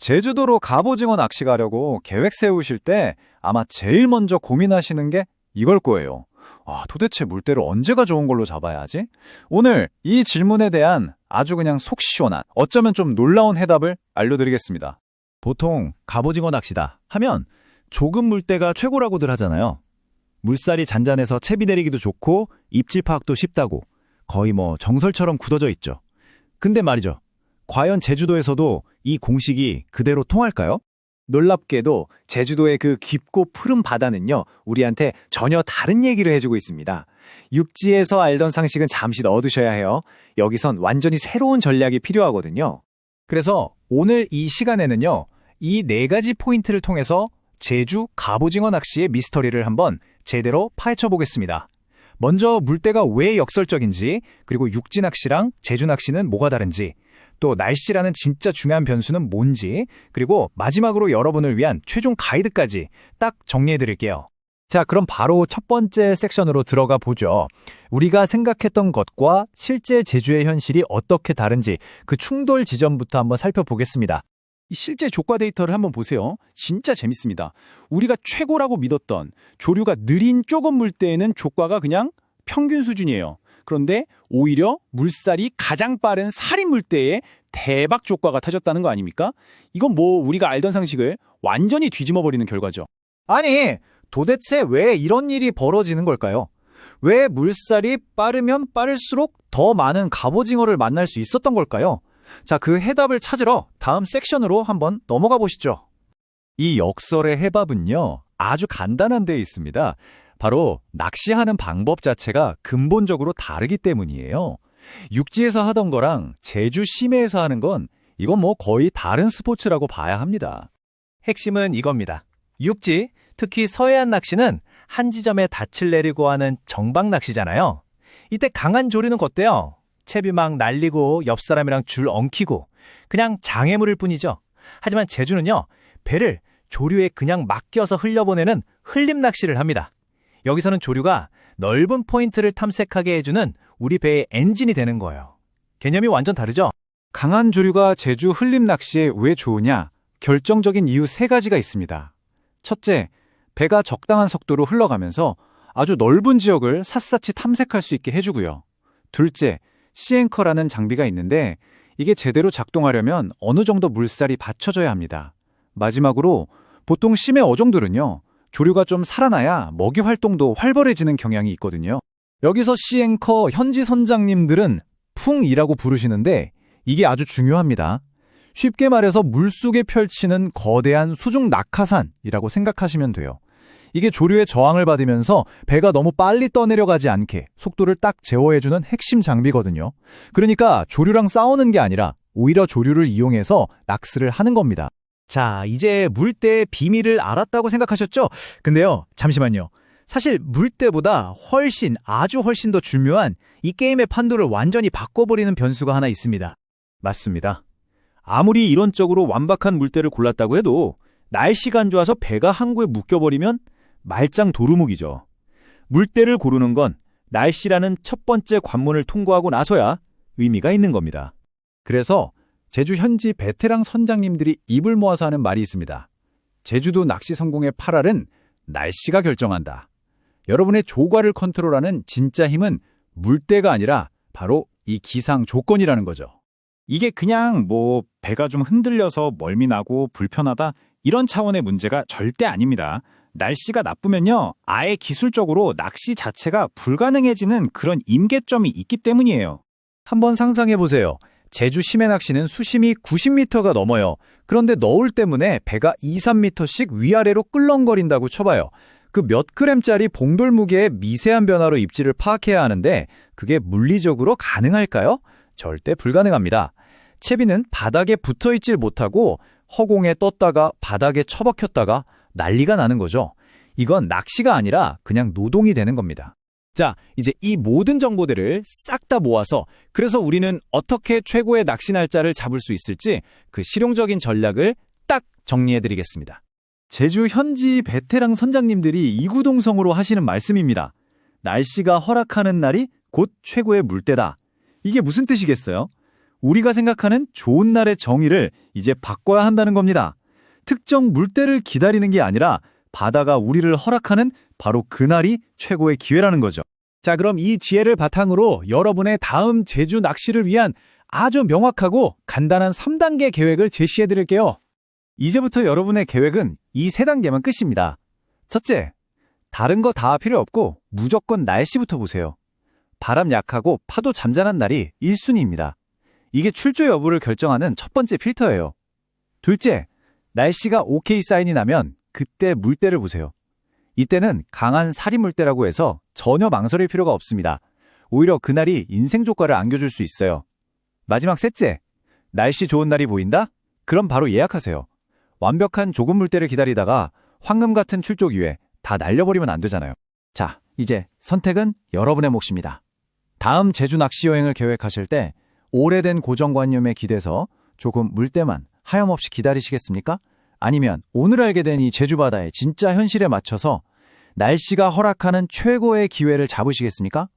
제주도로 갑오징어 낚시 가려고 계획 세우실 때 아마 제일 먼저 고민하시는 게 이걸 거예요. 도대체 물때를 언제가 좋은 걸로 잡아야 하지? 오늘 이 질문에 대한 아주 그냥 속 시원한, 어쩌면 좀 놀라운 해답을 알려드리겠습니다. 보통 갑오징어 낚시다 하면 조금 물때가 최고라고들 하잖아요. 물살이 잔잔해서 채비 내리기도 좋고 입질 파악도 쉽다고 거의 정설처럼 굳어져 있죠. 근데 말이죠. 과연 제주도에서도 이 공식이 그대로 통할까요? 놀랍게도 제주도의 그 깊고 푸른 바다는요, 우리한테 전혀 다른 얘기를 해주고 있습니다. 육지에서 알던 상식은 잠시 넣어두셔야 해요. 여기선 완전히 새로운 전략이 필요하거든요. 그래서 오늘 이 시간에는요. 이 4가지 포인트를 통해서 제주 갑오징어 낚시의 미스터리를 한번 제대로 파헤쳐 보겠습니다. 먼저 물때가 왜 역설적인지, 그리고 육지 낚시랑 제주 낚시는 뭐가 다른지, 또 날씨라는 진짜 중요한 변수는 뭔지, 그리고 마지막으로 여러분을 위한 최종 가이드까지 딱 정리해 드릴게요. 자, 그럼 바로 첫 번째 섹션으로 들어가 보죠. 우리가 생각했던 것과 실제 제주의 현실이 어떻게 다른지 그 충돌 지점부터 한번 살펴보겠습니다. 이 실제 조과 데이터를 한번 보세요. 진짜 재밌습니다. 우리가 최고라고 믿었던 조류가 느린 조금 물때에는 조과가 그냥 평균 수준이에요. 그런데 오히려 물살이 가장 빠른 살인 물때에 대박 조과가 터졌다는 거 아닙니까? 이건 우리가 알던 상식을 완전히 뒤집어버리는 결과죠. 아니, 도대체 왜 이런 일이 벌어지는 걸까요? 왜 물살이 빠르면 빠를수록 더 많은 갑오징어를 만날 수 있었던 걸까요? 자, 그 해답을 찾으러 다음 섹션으로 한번 넘어가 보시죠. 이 역설의 해답은요, 아주 간단한 데 있습니다. 바로 낚시하는 방법 자체가 근본적으로 다르기 때문이에요. 육지에서 하던 거랑 제주 심해에서 하는 건 이건 거의 다른 스포츠라고 봐야 합니다. 핵심은 이겁니다. 육지, 특히 서해안 낚시는 한 지점에 닻을 내리고 하는 정박 낚시잖아요. 이때 강한 조류는 어때요? 채비 막 날리고 옆 사람이랑 줄 엉키고 그냥 장애물일 뿐이죠. 하지만 제주는요, 배를 조류에 그냥 맡겨서 흘려보내는 흘림 낚시를 합니다. 여기서는 조류가 넓은 포인트를 탐색하게 해주는 우리 배의 엔진이 되는 거예요. 개념이 완전 다르죠? 강한 조류가 제주 흘림 낚시에 왜 좋으냐? 결정적인 이유 3가지가 있습니다. 첫째, 배가 적당한 속도로 흘러가면서 아주 넓은 지역을 샅샅이 탐색할 수 있게 해주고요. 둘째, 시앵커라는 장비가 있는데 이게 제대로 작동하려면 어느 정도 물살이 받쳐져야 합니다. 마지막으로 보통 심해 어종들은요, 조류가 좀 살아나야 먹이 활동도 활발해지는 경향이 있거든요. 여기서 시앵커 현지 선장님들은 풍이라고 부르시는데 이게 아주 중요합니다. 쉽게 말해서 물속에 펼치는 거대한 수중 낙하산이라고 생각하시면 돼요. 이게 조류의 저항을 받으면서 배가 너무 빨리 떠내려가지 않게 속도를 딱 제어해주는 핵심 장비거든요. 그러니까 조류랑 싸우는 게 아니라 오히려 조류를 이용해서 낚시를 하는 겁니다. 자, 이제 물때의 비밀을 알았다고 생각하셨죠? 근데요, 잠시만요. 사실 물때보다 아주 훨씬 더 중요한 이 게임의 판도를 완전히 바꿔버리는 변수가 하나 있습니다. 맞습니다. 아무리 이론적으로 완박한 물때를 골랐다고 해도 날씨가 안 좋아서 배가 항구에 묶여버리면 말짱 도루묵이죠. 물때를 고르는 건 날씨라는 첫 번째 관문을 통과하고 나서야 의미가 있는 겁니다. 그래서 제주 현지 베테랑 선장님들이 입을 모아서 하는 말이 있습니다. 제주도 낚시 성공의 8알은 날씨가 결정한다. 여러분의 조과를 컨트롤하는 진짜 힘은 물때가 아니라 바로 이 기상 조건이라는 거죠. 이게 그냥 배가 좀 흔들려서 멀미 나고 불편하다 이런 차원의 문제가 절대 아닙니다. 날씨가 나쁘면요, 아예 기술적으로 낚시 자체가 불가능해지는 그런 임계점이 있기 때문이에요. 한번 상상해 보세요. 제주 심해 낚시는 수심이 90m가 넘어요. 그런데 너울 때문에 배가 2~3m씩 위아래로 끌렁거린다고 쳐봐요. 그 몇 그램짜리 봉돌 무게의 미세한 변화로 입질을 파악해야 하는데 그게 물리적으로 가능할까요? 절대 불가능합니다. 채비는 바닥에 붙어있질 못하고 허공에 떴다가 바닥에 처박혔다가 난리가 나는 거죠. 이건 낚시가 아니라 그냥 노동이 되는 겁니다. 자, 이제 이 모든 정보들을 싹 다 모아서 그래서 우리는 어떻게 최고의 낚시 날짜를 잡을 수 있을지 그 실용적인 전략을 딱 정리해드리겠습니다. 제주 현지 베테랑 선장님들이 이구동성으로 하시는 말씀입니다. 날씨가 허락하는 날이 곧 최고의 물때다. 이게 무슨 뜻이겠어요? 우리가 생각하는 좋은 날의 정의를 이제 바꿔야 한다는 겁니다. 특정 물때를 기다리는 게 아니라 바다가 우리를 허락하는 바로 그날이 최고의 기회라는 거죠. 자, 그럼 이 지혜를 바탕으로 여러분의 다음 제주 낚시를 위한 아주 명확하고 간단한 3단계 계획을 제시해 드릴게요. 이제부터 여러분의 계획은 이 3단계만 끝입니다. 첫째, 다른 거 다 필요 없고 무조건 날씨부터 보세요. 바람 약하고 파도 잠잠한 날이 1순위입니다. 이게 출조 여부를 결정하는 첫 번째 필터예요. 둘째, 날씨가 오케이 사인이 나면 그때 물때를 보세요. 이때는 강한 사리 물때라고 해서 전혀 망설일 필요가 없습니다. 오히려 그날이 인생 조과를 안겨줄 수 있어요. 마지막 셋째, 날씨 좋은 날이 보인다? 그럼 바로 예약하세요. 완벽한 조금 물때를 기다리다가 황금 같은 출조 기회 다 날려버리면 안 되잖아요. 자, 이제 선택은 여러분의 몫입니다. 다음 제주 낚시 여행을 계획하실 때 오래된 고정관념에 기대서 조금 물때만 하염없이 기다리시겠습니까? 아니면 오늘 알게 된 이 제주 바다의 진짜 현실에 맞춰서 날씨가 허락하는 최고의 기회를 잡으시겠습니까?